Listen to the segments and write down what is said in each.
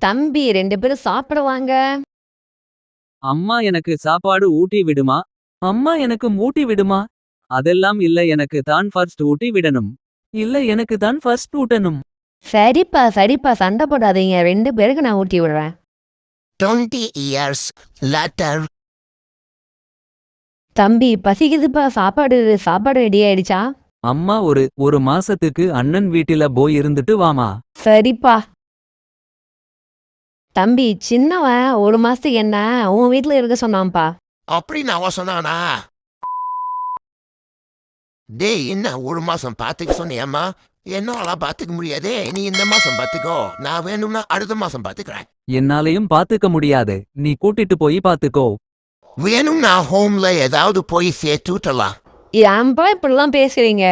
தம்பி 2 பேரும் சாப்பிட வாங்க. அம்மா எனக்கு சாப்பாடு ஊட்டி விடுமா? அம்மா எனக்கு மூட்டி விடுமா? அதெல்லாம் இல்ல, எனக்கு தான் ஃபர்ஸ்ட் ஊட்டி விடணும். இல்ல, எனக்கு தான் ஃபர்ஸ்ட் ஊட்டணும். சரிப்பா சரிப்பா சண்டை போடாதீங்க, 2 பேருக்கு நான் ஊட்டி விடுறேன். 20 years later. தம்பி பசிக்குதுப்பா, சாப்பாடு சாப்பாடு ரெடி ஆயிடுச்சா? அம்மா ஒரு மாசத்துக்கு அண்ணன் வீட்டில போய் இருந்துட்டு வாமா. சரிப்பா. தம்பி சின்னவன் 1 மாசத்துக்கு என்ன உன் வீட்டுல இருக்க சொன்னான்ப்பா. அப்படின்னு அவன் சொன்னானா? டேய், என்ன 1 மாசம் பாத்துக்க சொன்னியம்மா? என்னால பாத்துக்க முடியாதே. நீ இந்த மாசம் பாத்துக்கோ, நான் வேணும்னா அடுத்த மாசம் பாத்துக்கிறேன். என்னாலையும் பாத்துக்க முடியாது, நீ கூட்டிட்டு போய் பாத்துக்கோ. வேணும்னா ஹோம்ல ஏதாவது போய் சேர்த்து விட்டலாம். ஏன்பா இப்படிலாம் பேசுறீங்க?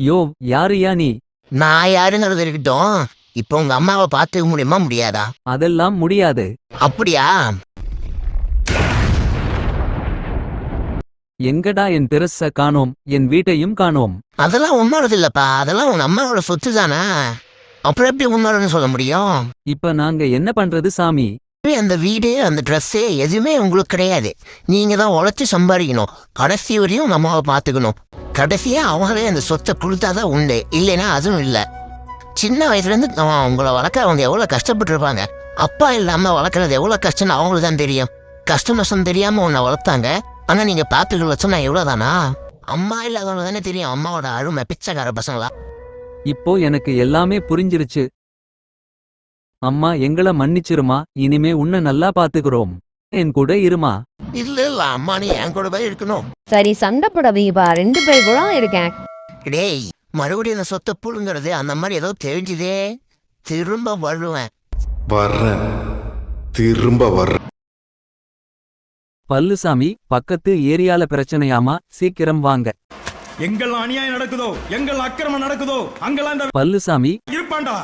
யோ, யாருயா நீ? நான் யாருங்கிறது இருக்கட்டும், இப்போ உங்க அம்மாவை பாத்துக்க முடியுமா முடியாதா? அதெல்லாம் முடியாது. அப்படியா? எங்கடா என் பெருச காணோம், என் வீட்டையும் காணோம். அதெல்லாம் உன்னோடது இல்லப்பா, அதெல்லாம் உங்க அம்மாவோட சொத்து தானே. அப்புறம் எப்படி உன்னோடன்னு சொல்ல முடியும்? இப்ப நாங்க என்ன பண்றது சாமி? அந்த வீடு, அந்த ட்ரெஸ்ஸு எதுவுமே உங்களுக்கு கிடையாது. நீங்க தான் உழைச்சி சம்பாதிக்கணும். கடைசி வரையும் உங்க அம்மாவை பார்த்துக்கணும். கடைசியா அவங்களே அந்த சொத்தை கொடுத்தாதான் உண்டு, இல்லைன்னா அதுவும் இல்லை. சின்ன வயசுலேருந்து உங்களை வளர்க்க அவங்க எவ்வளோ கஷ்டப்பட்டுருப்பாங்க. அப்பா இல்லாமல் வளர்க்குறது எவ்வளோ கஷ்டம்னு அவங்களுக்கு தான் தெரியும். கஷ்டம் நஷ்டம் தெரியாமல் உன்னை வளர்த்தாங்க. ஆனால் நீங்கள் பார்த்துக்கிற லட்சம் நான் எவ்வளோதானா? அம்மா இல்லாதவங்க தானே தெரியும் அம்மாவோட அருமை. பிச்சைக்கார பசங்களா? இப்போ எனக்கு எல்லாமே புரிஞ்சிருச்சு. அம்மா எங்கள மன்னிச்சிருமா, இனிமே உன்னை நல்லா பாத்துக்கிறோம். என் கூட இருமா. இல்ல அம்மா, நீ என் கூட போய் இருக்கணும். சரி சண்டை போடாதீங்கப்பா, 2 பேர் கூட இருக்கேன். டேய், மறுபடியும் அந்த சொத்தை புழுங்கிறது அந்த மாதிரி ஏதோ தெரிஞ்சுதே. திரும்ப வருவேன். வர்றேன், திரும்ப வர்றேன். பல்லுசாமி, பக்கத்து ஏரியால பிரச்சனையாமா, சீக்கிரம் வாங்க. எங்கள் அநியாயம் நடக்குதோ, எங்கள் அக்கிரமம் நடக்குதோ, அங்கெல்லாம் இந்த பல்லுசாமி இருப்பான்டா.